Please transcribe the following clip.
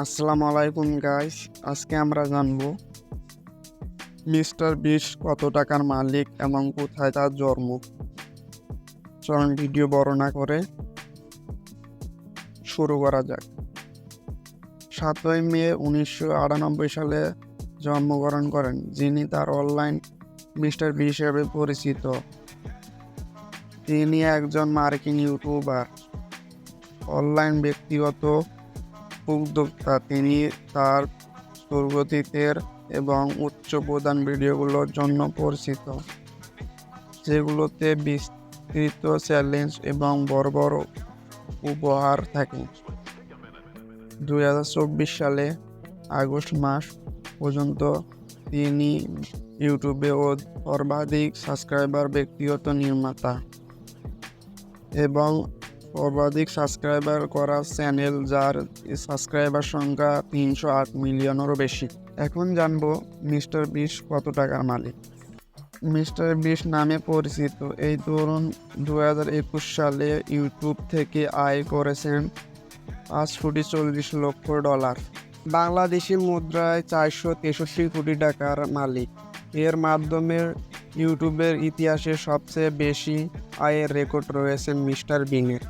আসসালামু আলাইকুম গাইস। আজকে আমরা জানবো মিস্টার বিস্ট কত টাকার মালিক এবং কোথায় তার জন্ম। চলুন ভিডিও বড় না করে শুরু করা যাক। 7ই মে 1998 সালে জন্মগ্রহণ করেন যিনি তার অনলাইন মিস্টার বিস্ট হিসেবে পরিচিত। তিনি একজন মার্কিন ইউটিউবার, অনলাইন ব্যক্তিগত উদ্যোক্তা। তিনি তার দুর্গতিতের এবং উচ্চ প্রধান ভিডিওগুলোর জন্য পরিচিত, যেগুলোতে বিস্তৃত চ্যালেঞ্জ এবং বড় বড় উপহার থাকে। 2024 সালে আগস্ট মাস পর্যন্ত তিনি ইউটিউবে সর্বাধিক সাবস্ক্রাইবার ব্যক্তিগত নির্মাতা এবং সর্বাধিক সাবস্ক্রাইবার করা চ্যানেল, যার সাবস্ক্রাইবার সংখ্যা 308 মিলিয়নেরও বেশি। এখন জানবো মিস্টার বিস্ট কত টাকার মালিক। মিস্টার বিস্ট নামে পরিচিত এই তরুণ 2021 সালে ইউটিউব থেকে আয় করেছেন $5.40 কোটি, বাংলাদেশি মুদ্রায় 463 কোটি টাকার মালিক। এর মাধ্যমে ইউটিউবের ইতিহাসে সবচেয়ে বেশি আয়ের রেকর্ড রয়েছে মিস্টার বিনের।